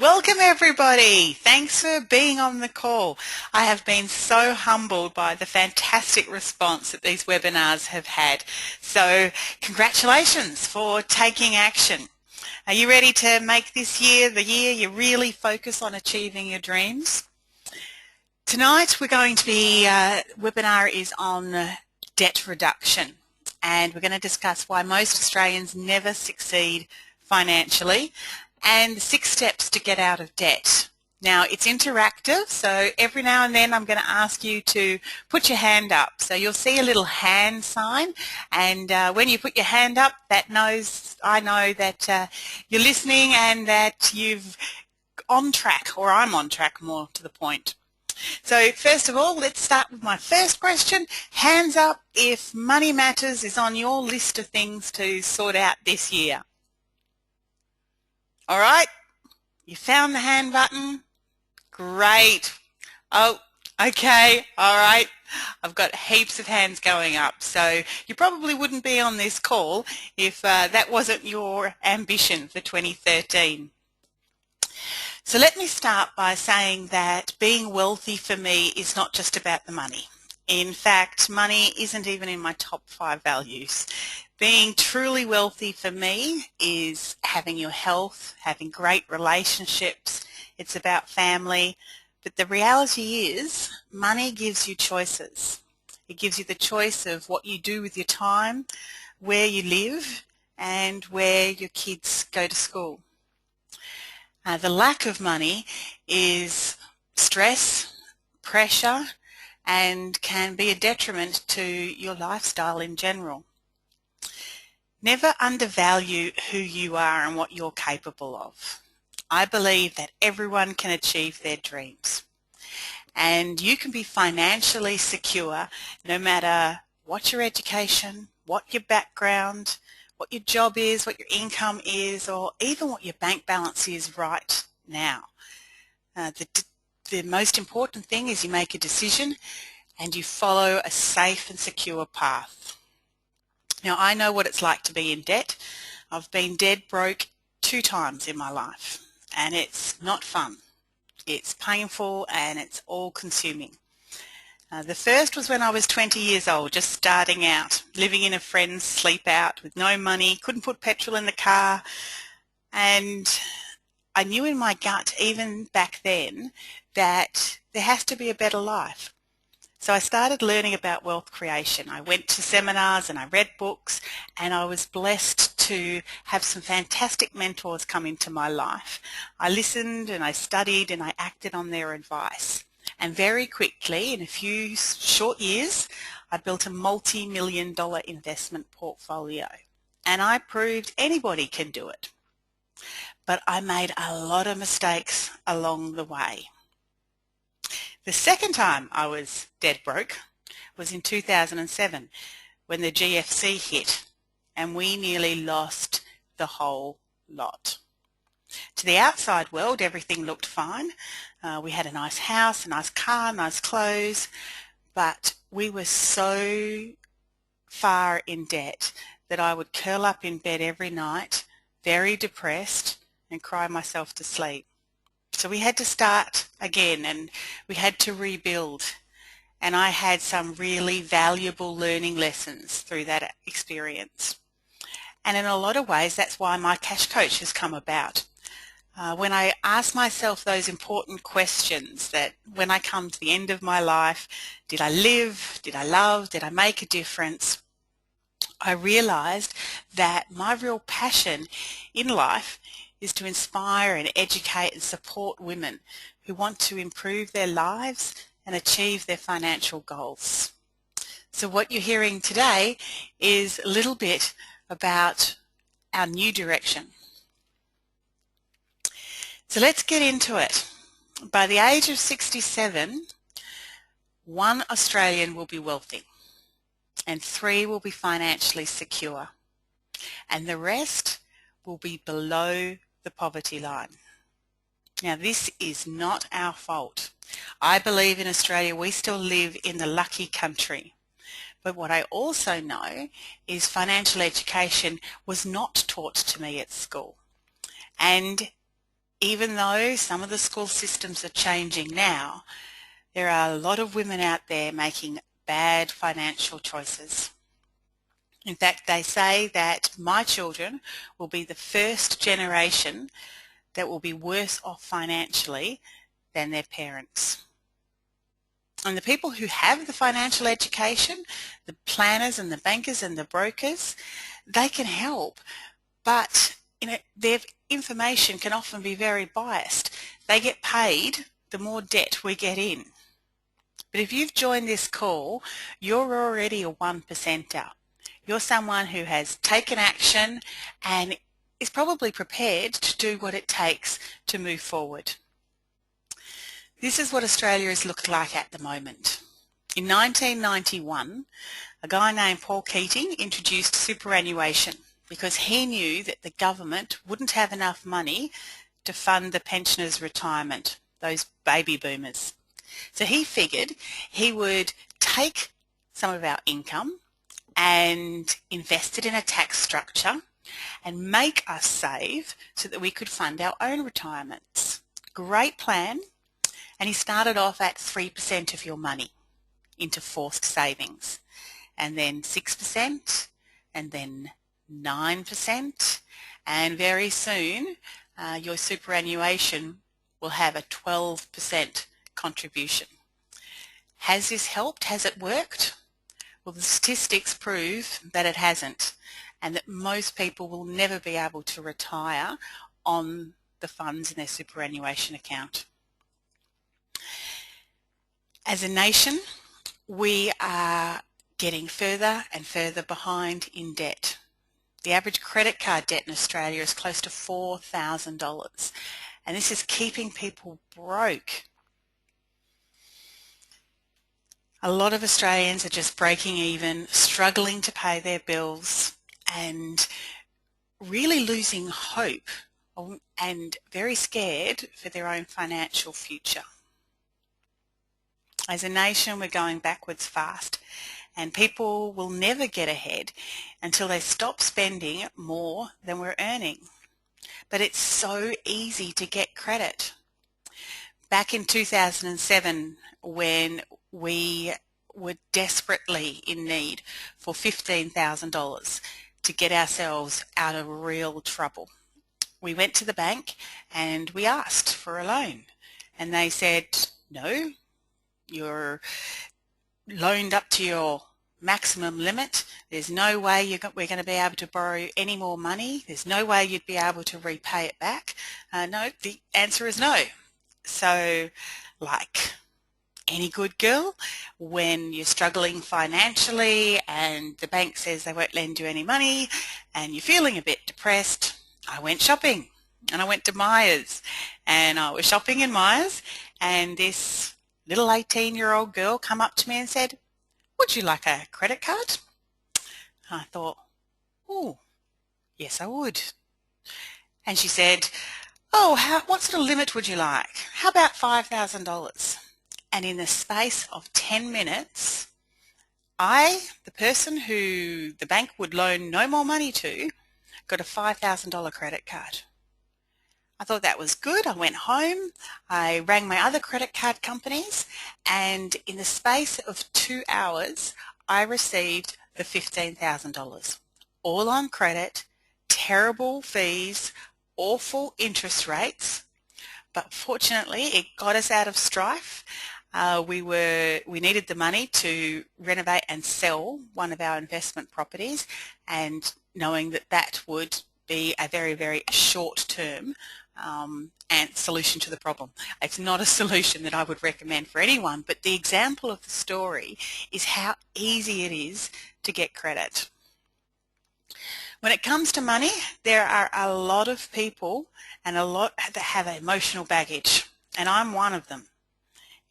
Welcome everybody. Thanks for being on the call. I have been so humbled by the fantastic response that these webinars have had. So congratulations for taking action. Are you ready to make this year the year you really focus on achieving your dreams? Tonight we're going to be, webinar is on debt reduction, and we're going to discuss why most Australians never succeed financially and 6 steps to get out of debt. Now it's interactive, so every now and then I'm going to ask you to put your hand up. So you'll see a little hand sign, and when you put your hand up, I know that you're listening and that you've on track, or I'm on track more to the point. So first of all, let's start with my first question. Hands up if money matters is on your list of things to sort out this year. All right, you found the hand button? Great. Oh, okay, all right. I've got heaps of hands going up, so you probably wouldn't be on this call if that wasn't your ambition for 2013. So let me start by saying that being wealthy for me is not just about the money. In fact, money isn't even in my top 5 values. Being truly wealthy for me is having your health, having great relationships. It's about family. But the reality is money gives you choices. It gives you the choice of what you do with your time, where you live, and where your kids go to school. The lack of money is stress, pressure, and can be a detriment to your lifestyle in general. Never undervalue who you are and what you're capable of. I believe that everyone can achieve their dreams, and you can be financially secure no matter what your education, what your background, what your job is, what your income is, or even what your bank balance is right now. The most important thing is you make a decision and you follow a safe and secure path. Now, I know what it's like to be in debt. I've been dead broke 2 times in my life, and it's not fun. It's painful and it's all-consuming. The first was when I was 20 years old, just starting out, living in a friend's sleep out with no money, couldn't put petrol in the car, and I knew in my gut even back then that there has to be a better life. So I started learning about wealth creation. I went to seminars and I read books, and I was blessed to have some fantastic mentors come into my life. I listened and I studied and I acted on their advice. And very quickly, in a few short years, I built a multi-million-dollar investment portfolio. And I proved anybody can do it. But I made a lot of mistakes along the way. The second time I was dead broke was in 2007 when the GFC hit, and we nearly lost the whole lot. To the outside world, everything looked fine. We had a nice house, a nice car, nice clothes, but we were so far in debt that I would curl up in bed every night, very depressed, and cry myself to sleep. So we had to start again, and we had to rebuild. And I had some really valuable learning lessons through that experience. And in a lot of ways, that's why my cash coach has come about. When I ask myself those important questions, that when I come to the end of my life, did I live, did I love, did I make a difference, I realized that my real passion in life is to inspire and educate and support women who want to improve their lives and achieve their financial goals. So what you're hearing today is a little bit about our new direction. So let's get into it. By the age of 67, 1 Australian will be wealthy and 3 will be financially secure, and the rest will be below the poverty line. Now, this is not our fault. I believe in Australia we still live in the lucky country. But what I also know is financial education was not taught to me at school. And even though some of the school systems are changing now, there are a lot of women out there making bad financial choices. In fact, they say that my children will be the first generation that will be worse off financially than their parents. And the people who have the financial education, the planners and the bankers and the brokers, they can help. But their information can often be very biased. They get paid the more debt we get in. But if you've joined this call, you're already a 1%er. You're someone who has taken action and is probably prepared to do what it takes to move forward. This is what Australia has looked like at the moment. In 1991, a guy named Paul Keating introduced superannuation because he knew that the government wouldn't have enough money to fund the pensioners' retirement, those baby boomers. So he figured he would take some of our income and invest it in a tax structure and make us save so that we could fund our own retirements. Great plan. And he started off at 3% of your money into forced savings, and then 6%, and then 9%, and very soon your superannuation will have a 12% contribution. Has this helped? Has it worked? Well, the statistics prove that it hasn't, and that most people will never be able to retire on the funds in their superannuation account. As a nation, we are getting further and further behind in debt. The average credit card debt in Australia is close to $4,000, and this is keeping people broke. A lot of Australians are just breaking even, struggling to pay their bills, and really losing hope and very scared for their own financial future. As a nation, we're going backwards fast, and people will never get ahead until they stop spending more than we're earning. But it's so easy to get credit. Back in 2007, when we were desperately in need for $15,000 to get ourselves out of real trouble, we went to the bank and we asked for a loan, and they said, no, you're loaned up to your maximum limit. There's no way we're going to be able to borrow any more money. There's no way you'd be able to repay it back. No, the answer is no. So, like any good girl, when you're struggling financially and the bank says they won't lend you any money and you're feeling a bit depressed, I went shopping, and I went to Myers, and I was shopping in Myers, and this little 18-year-old girl come up to me and said, would you like a credit card? I thought, oh, yes I would. And she said, oh, what sort of limit would you like? How about $5,000? And in the space of 10 minutes, the person who the bank would loan no more money to, got a $5,000 credit card. I thought that was good. I went home, I rang my other credit card companies, and in the space of 2 hours, I received the $15,000. All on credit, terrible fees, awful interest rates, but fortunately it got us out of strife. We needed the money to renovate and sell one of our investment properties, and knowing that that would be a very, very short-term and solution to the problem. It's not a solution that I would recommend for anyone, but the example of the story is how easy it is to get credit. When it comes to money, there are a lot of people and a lot that have emotional baggage, and I'm one of them.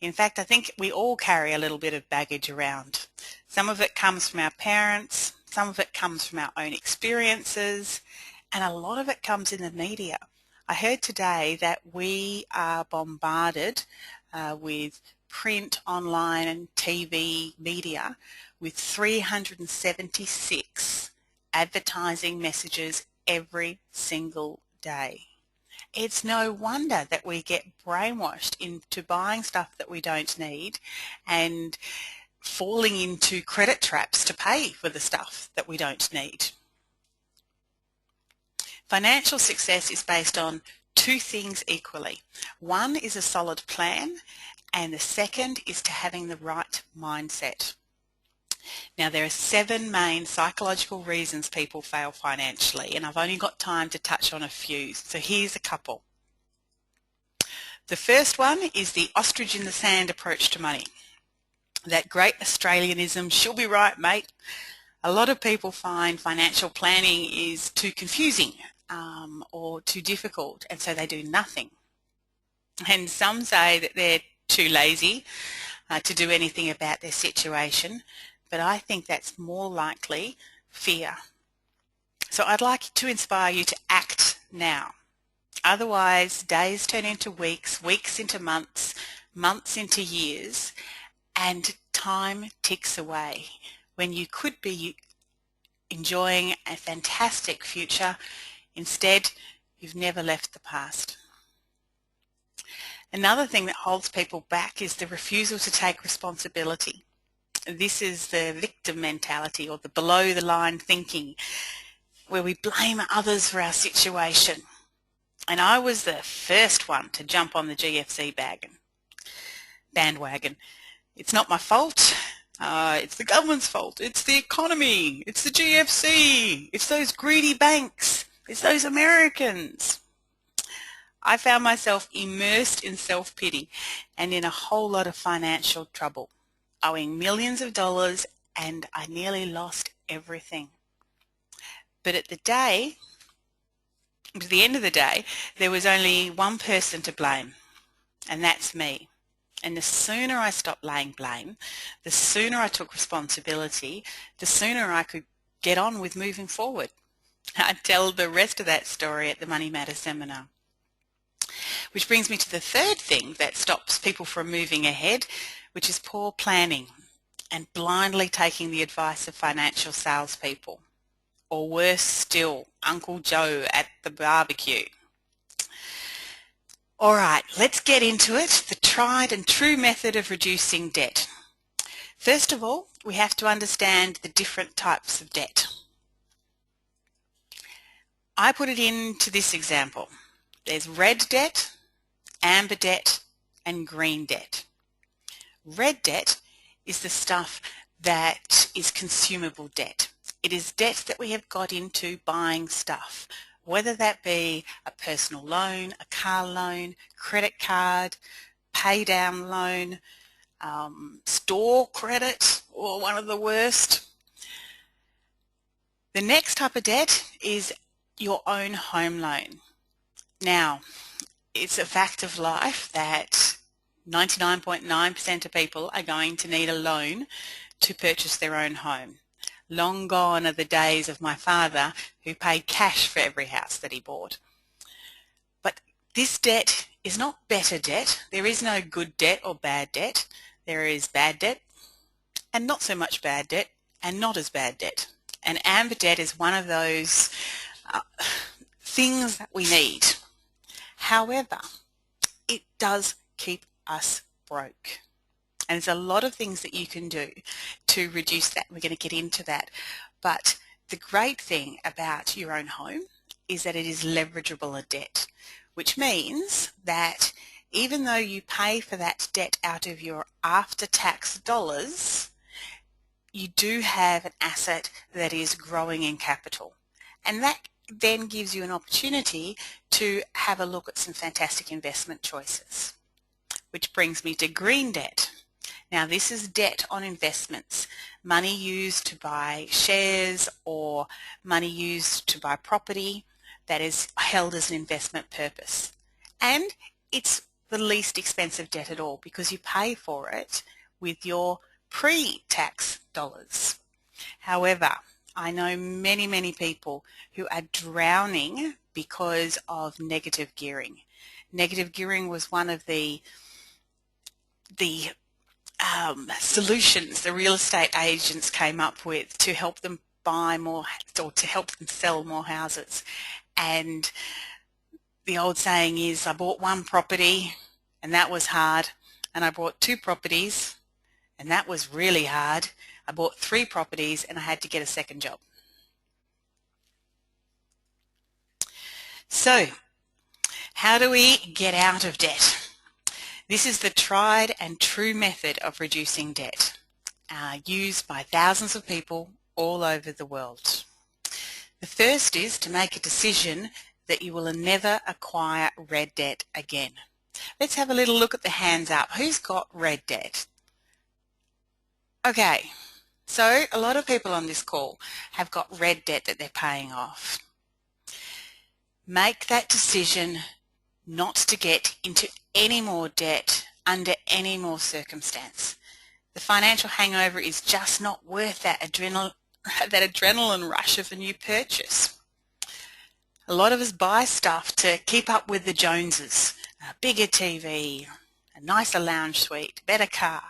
In fact, I think we all carry a little bit of baggage around. Some of it comes from our parents, some of it comes from our own experiences, and a lot of it comes in the media. I heard today that we are bombarded with print, online and TV media with 376 advertising messages every single day. It's no wonder that we get brainwashed into buying stuff that we don't need and falling into credit traps to pay for the stuff that we don't need. Financial success is based on two things equally. One is a solid plan, and the second is to having the right mindset. Now, there are 7 main psychological reasons people fail financially, and I've only got time to touch on a few, so here's a couple. The first one is the ostrich in the sand approach to money. That great Australianism, she'll be right, mate. A lot of people find financial planning is too confusing or too difficult, and so they do nothing. And some say that they're too lazy to do anything about their situation, but I think that's more likely fear. So I'd like to inspire you to act now. Otherwise, days turn into weeks, weeks into months, months into years, and time ticks away when you could be enjoying a fantastic future. Instead, you've never left the past. Another thing that holds people back is the refusal to take responsibility. This is the victim mentality, or the below the line thinking, where we blame others for our situation. And I was the first one to jump on the GFC bandwagon. It's not my fault. It's the government's fault. It's the economy. It's the GFC. It's those greedy banks. It's those Americans. I found myself immersed in self-pity and in a whole lot of financial trouble, owing millions of dollars, and I nearly lost everything. But at the end of the day, there was only one person to blame, and that's me. And the sooner I stopped laying blame, the sooner I took responsibility, the sooner I could get on with moving forward. I tell the rest of that story at the Money Matters seminar. Which brings me to the third thing that stops people from moving ahead, which is poor planning and blindly taking the advice of financial salespeople, or worse still, Uncle Joe at the barbecue. All right, let's get into it, the tried and true method of reducing debt. First of all, we have to understand the different types of debt. I put it into this example. There's red debt, amber debt, and green debt. Red debt is the stuff that is consumable debt. It is debt that we have got into buying stuff, whether that be a personal loan, a car loan, credit card, pay down loan, store credit, or one of the worst. The next type of debt is your own home loan. Now, it's a fact of life that 99.9% of people are going to need a loan to purchase their own home. Long gone are the days of my father who paid cash for every house that he bought. But this debt is not better debt. There is no good debt or bad debt. There is bad debt and not so much bad debt and not as bad debt. And amber debt is one of those things that we need. However, it does keep us broke. And there's a lot of things that you can do to reduce that. We're going to get into that. But the great thing about your own home is that it is leverageable a debt, which means that even though you pay for that debt out of your after-tax dollars, you do have an asset that is growing in capital. And that then gives you an opportunity to have a look at some fantastic investment choices. Which brings me to green debt. Now, this is debt on investments, money used to buy shares or money used to buy property that is held as an investment purpose. And it's the least expensive debt at all because you pay for it with your pre-tax dollars. However, I know many people who are drowning because of negative gearing. Negative gearing was one of the solutions the real estate agents came up with to help them buy more or to help them sell more houses. And the old saying is, I bought one property and that was hard, and I bought two properties and that was really hard. I bought three properties and I had to get a second job. So, how do we get out of debt? This is the tried and true method of reducing debt, used by thousands of people all over the world. The first is to make a decision that you will never acquire red debt again. Let's have a little look at the hands up. Who's got red debt? Okay, so a lot of people on this call have got red debt that they're paying off. Make that decision not to get into any more debt under any more circumstance. The financial hangover is just not worth that adrenaline rush of a new purchase. A lot of us buy stuff to keep up with the Joneses, a bigger TV, a nicer lounge suite, better car.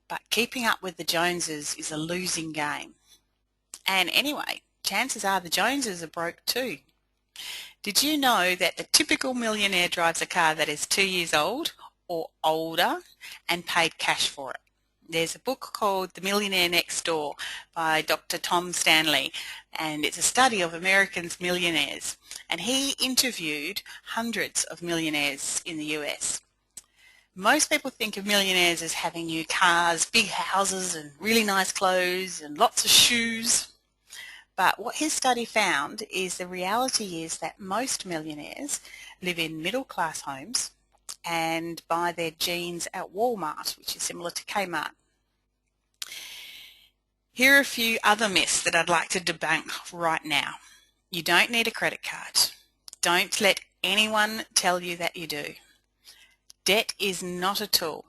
But keeping up with the Joneses is a losing game. And anyway, chances are the Joneses are broke too. Did you know that the typical millionaire drives a car that is 2 years old or older and paid cash for it? There's a book called The Millionaire Next Door by Dr. Tom Stanley, and it's a study of Americans' millionaires, and he interviewed hundreds of millionaires in the US. Most people think of millionaires as having new cars, big houses, and really nice clothes and lots of shoes. But what his study found is the reality is that most millionaires live in middle-class homes and buy their jeans at Walmart, which is similar to Kmart. Here are a few other myths that I'd like to debunk right now. You don't need a credit card. Don't let anyone tell you that you do. Debt is not a tool,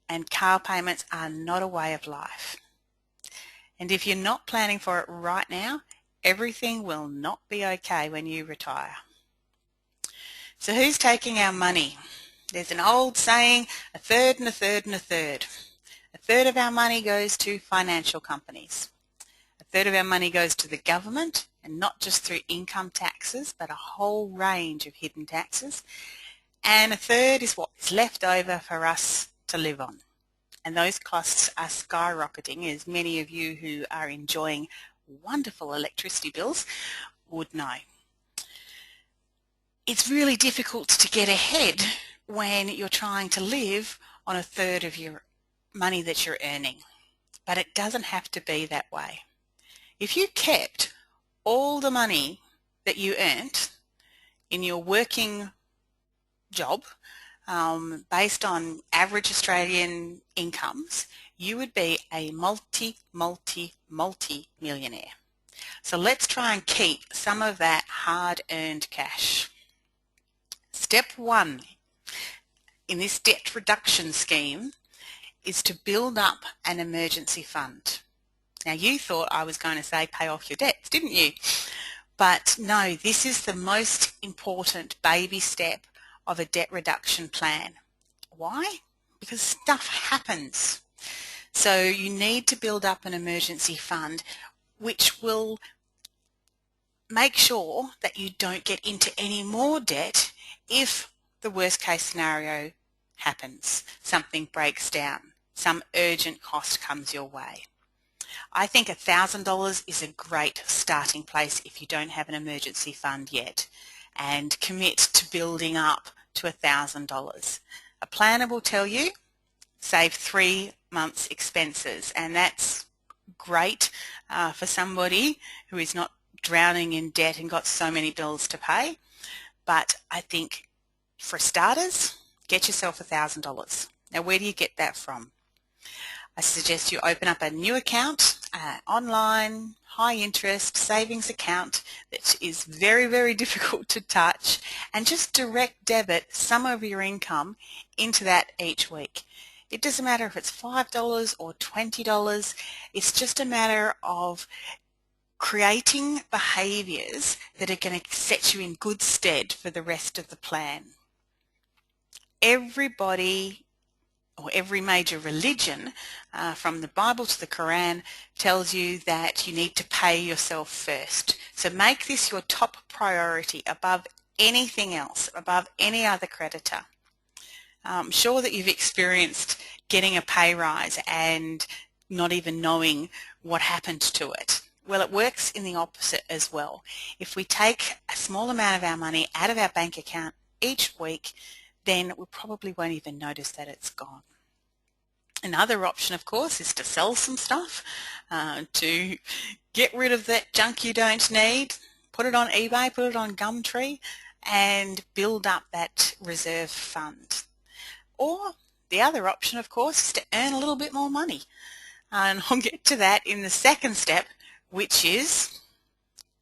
and car payments are not a way of life. And if you're not planning for it right now, everything will not be okay when you retire. So who's taking our money? There's an old saying, a third and a third and a third. A third of our money goes to financial companies. A third of our money goes to the government, and not just through income taxes, but a whole range of hidden taxes. And a third is what is left over for us to live on. And those costs are skyrocketing, as many of you who are enjoying wonderful electricity bills would know. It's really difficult to get ahead when you're trying to live on a third of your money that you're earning, but it doesn't have to be that way. If you kept all the money that you earned in your working job based on average Australian incomes, you would be a multi-millionaire. So let's try and keep some of that hard-earned cash. Step one in this debt reduction scheme is to build up an emergency fund. Now you thought I was going to say pay off your debts, didn't you? But no, this is the most important baby step of a debt reduction plan. Why? Because stuff happens. So you need to build up an emergency fund which will make sure that you don't get into any more debt if the worst case scenario happens. Something breaks down. Some urgent cost comes your way. I think $1,000 is a great starting place if you don't have an emergency fund yet, and commit to building up to $1,000. A planner will tell you save 3 months expenses, and that's great for somebody who is not drowning in debt and got so many bills to pay. But I think for starters, get yourself $1,000. Now where do you get that from? I suggest you open up a new account, online, high interest savings account that is very, very difficult to touch, and just direct debit some of your income into that each week. It doesn't matter if it's $5 or $20, it's just a matter of creating behaviours that are going to set you in good stead for the rest of the plan. Everybody, or every major religion, from the Bible to the Quran, tells you that you need to pay yourself first. So make this your top priority above anything else, above any other creditor. I'm sure that you've experienced getting a pay rise and not even knowing what happened to it. Well, it works in the opposite as well. If we take a small amount of our money out of our bank account each week, then we probably won't even notice that it's gone. Another option, of course, is to sell some stuff, to get rid of that junk you don't need, put it on eBay, put it on Gumtree, and build up that reserve fund. Or the other option, of course, is to earn a little bit more money. And I'll get to that in the second step, which is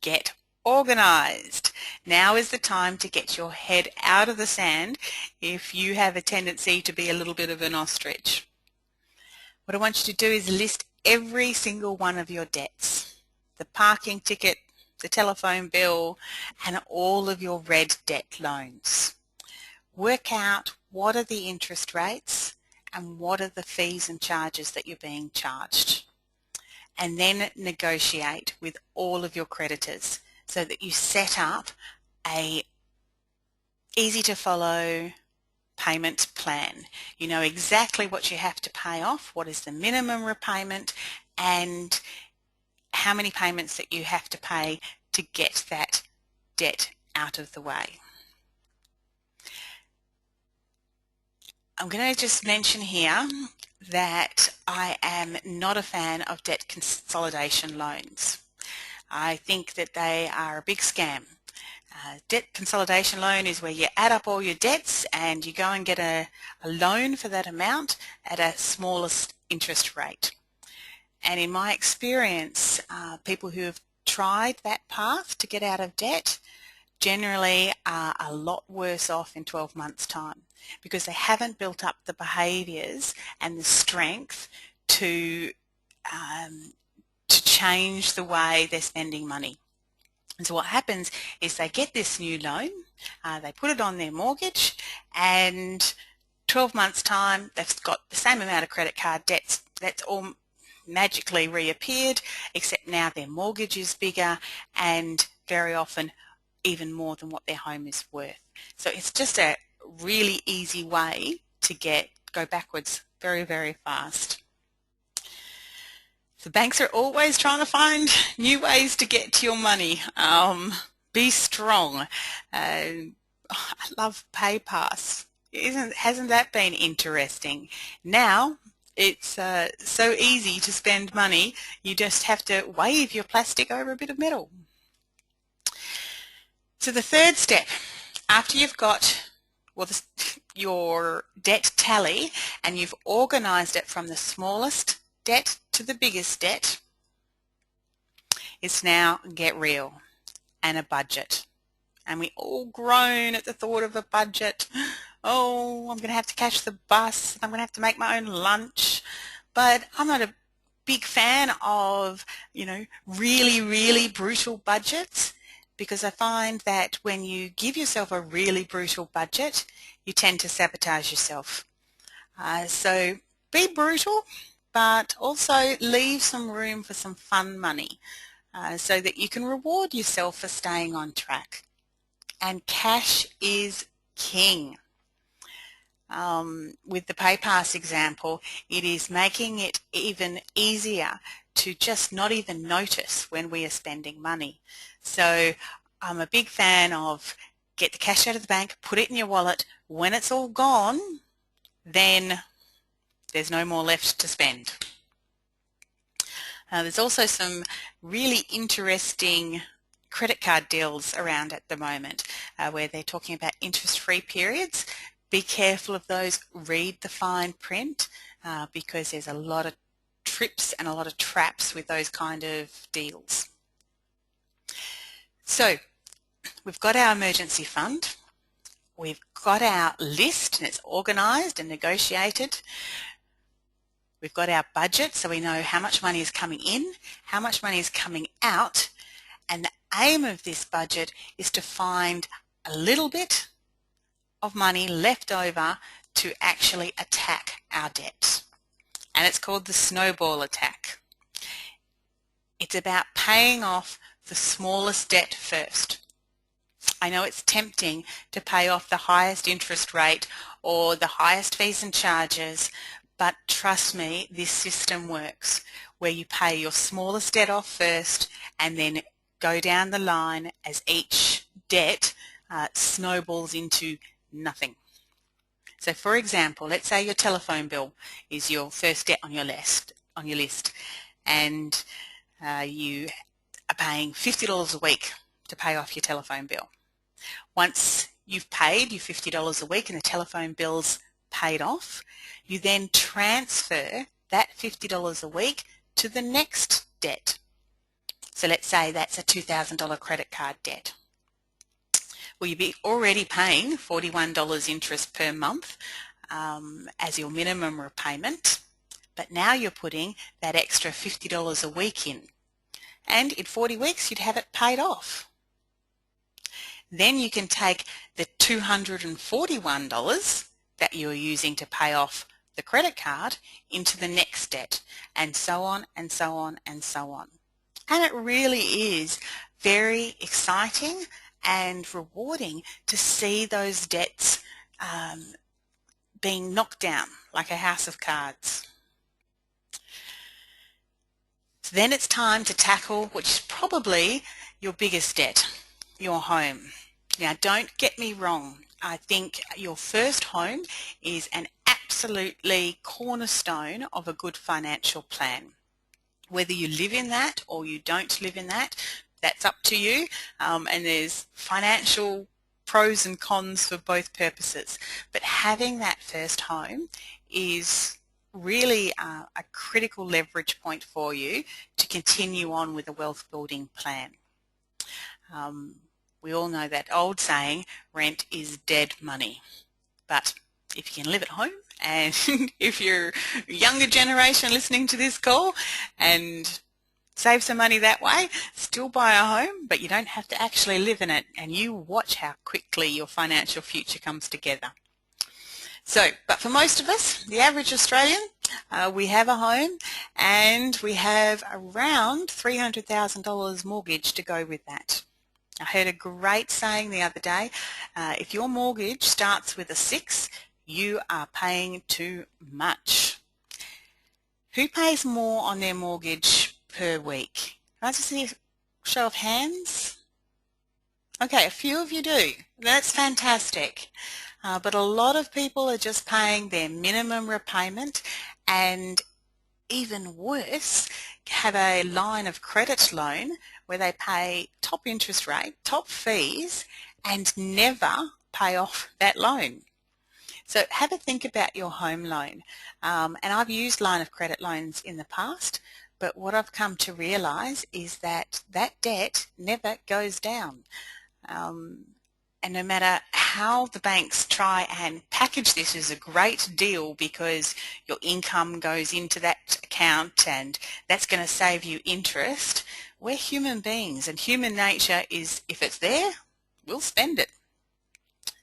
get organized. Now is the time to get your head out of the sand if you have a tendency to be a little bit of an ostrich. What I want you to do is list every single one of your debts, the parking ticket, the telephone bill, and all of your red debt loans. Work out what are the interest rates and what are the fees and charges that you're being charged. And then negotiate with all of your creditors so that you set up a easy to follow payment plan. You know exactly what you have to pay off, what is the minimum repayment, and how many payments that you have to pay to get that debt out of the way. I'm going to just mention here that I am not a fan of debt consolidation loans. I think that they are a big scam. Debt consolidation loan is where you add up all your debts and you go and get a loan for that amount at a smallest interest rate. And in my experience, people who have tried that path to get out of debt generally are a lot worse off in 12 months' time because they haven't built up the behaviours and the strength to change the way they're spending money. And so what happens is they get this new loan, they put it on their mortgage, and 12 months' time they've got the same amount of credit card debts. That's all magically reappeared, except now their mortgage is bigger and very often even more than what their home is worth. So it's just a really easy way to go backwards very, very fast. The banks are always trying to find new ways to get to your money. Be strong. I love PayPass. Hasn't that been interesting? Now it's so easy to spend money. You just have to wave your plastic over a bit of metal. So the third step, after you've got your debt tally and you've organised it from the smallest debt to the biggest debt, it's now get real and a budget. And we all groan at the thought of a budget. Oh, I'm going to have to catch the bus. I'm going to have to make my own lunch. But I'm not a big fan of, really, really brutal budgets, because I find that when you give yourself a really brutal budget, you tend to sabotage yourself. So be brutal, but also leave some room for some fun money so that you can reward yourself for staying on track. And cash is king. With the PayPass example, it is making it even easier to just not even notice when we are spending money. So I'm a big fan of get the cash out of the bank, put it in your wallet. When it's all gone, then there's no more left to spend. There's also some really interesting credit card deals around at the moment where they're talking about interest-free periods. Be careful of those. Read the fine print because there's a lot of trips and a lot of traps with those kind of deals. So we've got our emergency fund. We've got our list and it's organised and negotiated. We've got our budget so we know how much money is coming in, how much money is coming out, and the aim of this budget is to find a little bit of money left over to actually attack our debt. And it's called the snowball attack. It's about paying off the smallest debt first. I know it's tempting to pay off the highest interest rate or the highest fees and charges, but trust me, this system works where you pay your smallest debt off first and then go down the line as each debt snowballs into nothing. So for example, let's say your telephone bill is your first debt on your list, and you are paying $50 a week to pay off your telephone bill. Once you've paid your $50 a week and the telephone bill's paid off, you then transfer that $50 a week to the next debt. So let's say that's a $2,000 credit card debt. Well, you'll be already paying $41 interest per month as your minimum repayment, but now you're putting that extra $50 a week in, and in 40 weeks you'd have it paid off. Then you can take the $241 that you're using to pay off the credit card into the next debt, and so on and so on and so on. And it really is very exciting and rewarding to see those debts being knocked down like a house of cards. So then it's time to tackle which is probably your biggest debt, your home. Now don't get me wrong, I think your first home is an absolutely cornerstone of a good financial plan. Whether you live in that or you don't live in that, that's up to you, and there's financial pros and cons for both purposes. But having that first home is really a critical leverage point for you to continue on with a wealth building plan. We all know that old saying, rent is dead money. But if you can live at home, and if you're a younger generation listening to this call and save some money that way, still buy a home, but you don't have to actually live in it, and you watch how quickly your financial future comes together. So, but for most of us, the average Australian, we have a home and we have around $300,000 mortgage to go with that. I heard a great saying the other day, if your mortgage starts with a 6, you are paying too much. Who pays more on their mortgage per week? Can I just see a show of hands? Okay, a few of you do. That's fantastic. But a lot of people are just paying their minimum repayment, and even worse, have a line of credit loan where they pay top interest rate, top fees, and never pay off that loan. So have a think about your home loan. And I've used line of credit loans in the past, but what I've come to realize is that that debt never goes down. And no matter how the banks try and package this as a great deal because your income goes into that account and that's going to save you interest, we're human beings, and human nature is if it's there, we'll spend it.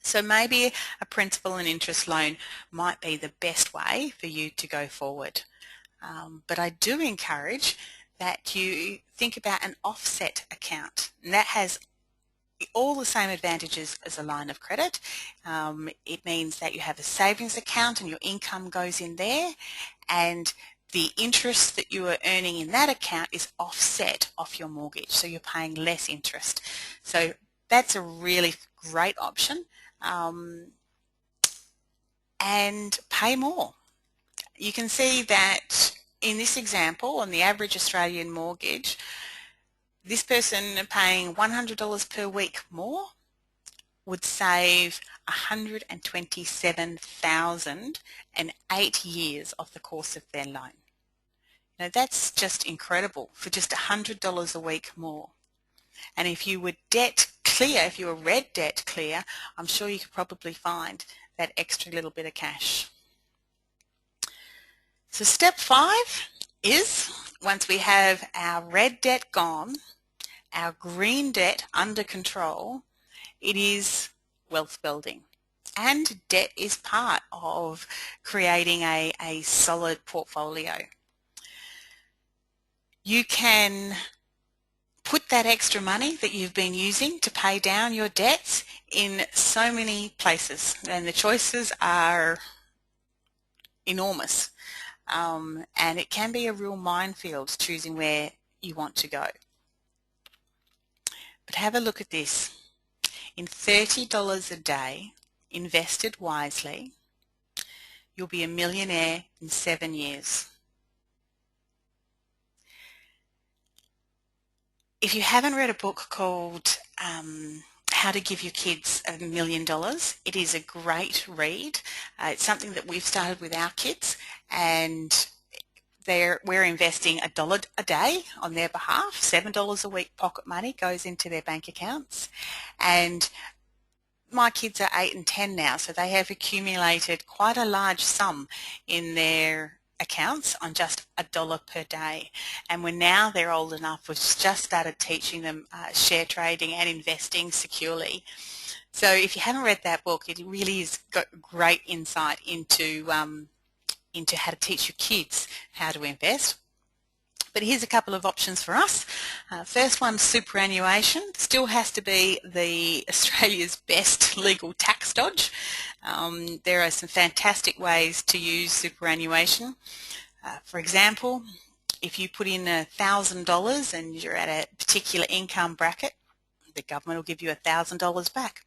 So maybe a principal and interest loan might be the best way for you to go forward. But I do encourage that you think about an offset account, and that has all the same advantages as a line of credit. It means that you have a savings account and your income goes in there, and the interest that you are earning in that account is offset off your mortgage, so you're paying less interest. So that's a really great option, and pay more. You can see that in this example, on the average Australian mortgage, this person paying $100 per week more would save $127,000 in 8 years of the course of their loan. Now that's just incredible for just $100 a week more. And if you were debt clear, if you were red debt clear, I'm sure you could probably find that extra little bit of cash. So step 5 is, once we have our red debt gone, our green debt under control, it is wealth building. And debt is part of creating a solid portfolio. You can put that extra money that you've been using to pay down your debts in so many places, and the choices are enormous. And it can be a real minefield choosing where you want to go. But have a look at this. In $30 a day, invested wisely, you'll be a millionaire in 7 years. If you haven't read a book called How to Give Your Kids $1,000,000, it is a great read. It's something that we've started with our kids, and we're investing $1 a day on their behalf. $7 a week pocket money goes into their bank accounts, and my kids are 8 and 10 now, so they have accumulated quite a large sum in their accounts on just $1 per day. And when now they're old enough, we've just started teaching them share trading and investing securely. So if you haven't read that book, it really has got great insight into how to teach your kids how to invest. But here's a couple of options for us. First one, superannuation. Still has to be the Australia's best legal tax dodge. There are some fantastic ways to use superannuation. For example, if you put in $1,000 and you're at a particular income bracket, the government will give you $1,000 back.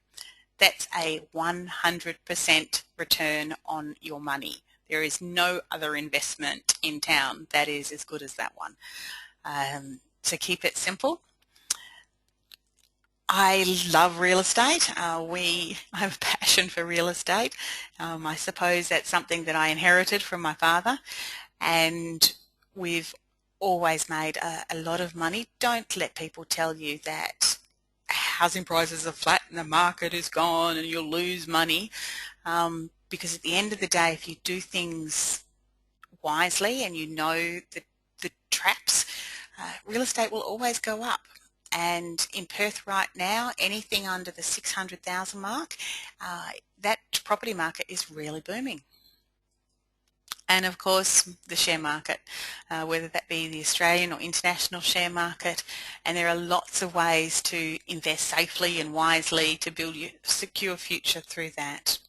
That's a 100% return on your money. There is no other investment in town that is as good as that one. So keep it simple. I love real estate. I have a passion for real estate. I suppose that's something that I inherited from my father, and we've always made a lot of money. Don't let people tell you that housing prices are flat and the market is gone and you'll lose money. Because at the end of the day, if you do things wisely and you know the traps, real estate will always go up. And in Perth right now, anything under the 600,000 mark, that property market is really booming. And of course, the share market, whether that be the Australian or international share market, and there are lots of ways to invest safely and wisely to build your secure future through that.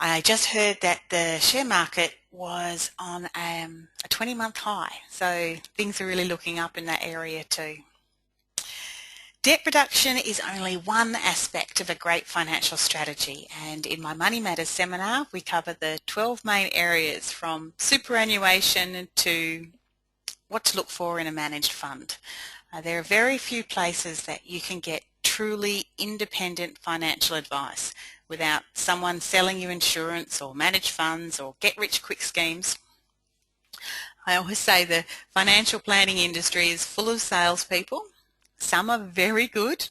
I just heard that the share market was on a 20-month high, so things are really looking up in that area too. Debt reduction is only one aspect of a great financial strategy, and in my Money Matters seminar we cover the 12 main areas from superannuation to what to look for in a managed fund. There are very few places that you can get truly independent financial advice without someone selling you insurance or managed funds or get-rich-quick schemes. I always say the financial planning industry is full of salespeople. Some are very good,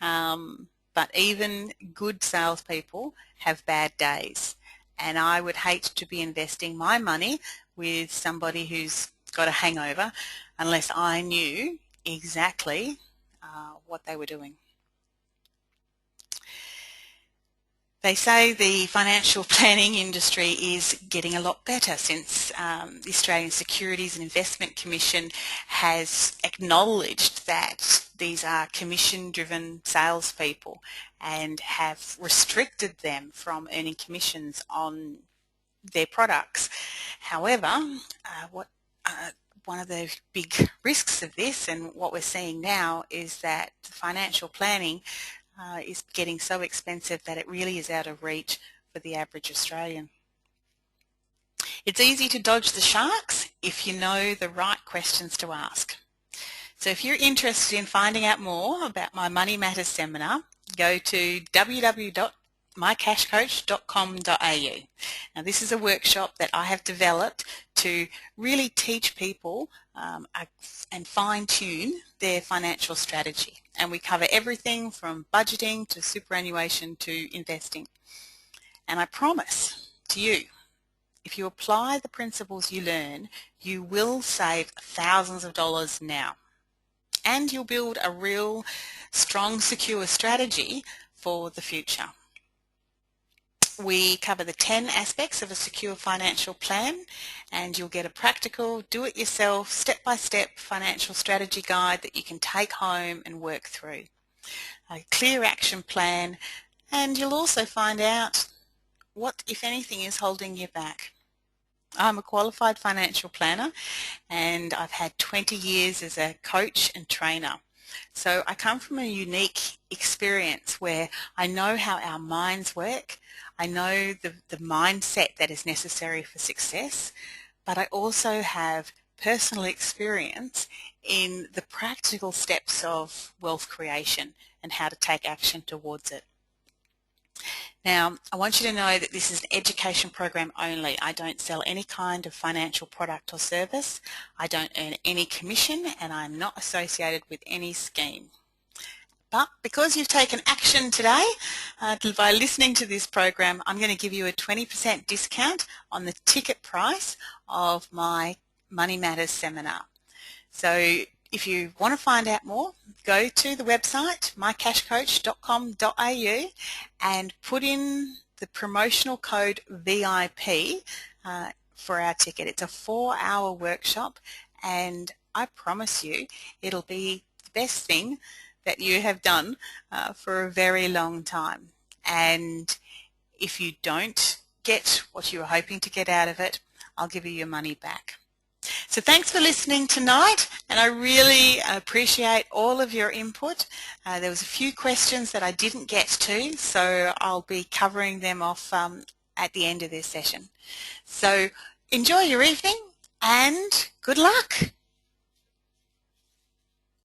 but even good salespeople have bad days. And I would hate to be investing my money with somebody who's got a hangover unless I knew exactly what they were doing. They say the financial planning industry is getting a lot better since the Australian Securities and Investment Commission has acknowledged that these are commission-driven salespeople and have restricted them from earning commissions on their products. However, one of the big risks of this, and what we're seeing now, is that financial planning is getting so expensive that it really is out of reach for the average Australian. It's easy to dodge the sharks if you know the right questions to ask. So if you're interested in finding out more about my Money Matters seminar, go to www.mycashcoach.com.au. Now this is a workshop that I have developed to really teach people and fine-tune their financial strategy. And we cover everything from budgeting to superannuation to investing. And I promise to you, if you apply the principles you learn, you will save thousands of dollars now. And you'll build a real strong, secure strategy for the future. We cover the 10 aspects of a secure financial plan, and you'll get a practical, do-it-yourself, step-by-step financial strategy guide that you can take home and work through. A clear action plan, and you'll also find out what, if anything, is holding you back. I'm a qualified financial planner and I've had 20 years as a coach and trainer. So I come from a unique experience where I know how our minds work. I know the mindset that is necessary for success, but I also have personal experience in the practical steps of wealth creation and how to take action towards it. Now, I want you to know that this is an education program only. I don't sell any kind of financial product or service. I don't earn any commission, and I'm not associated with any scheme. But because you've taken action today by listening to this program, I'm going to give you a 20% discount on the ticket price of my Money Matters seminar. So if you want to find out more, go to the website mycashcoach.com.au and put in the promotional code VIP for our ticket. It's a 4-hour workshop, and I promise you it'll be the best thing that you have done for a very long time. And if you don't get what you were hoping to get out of it, I'll give you your money back. So thanks for listening tonight, and I really appreciate all of your input. There was a few questions that I didn't get to, so I'll be covering them off at the end of this session. So enjoy your evening and good luck.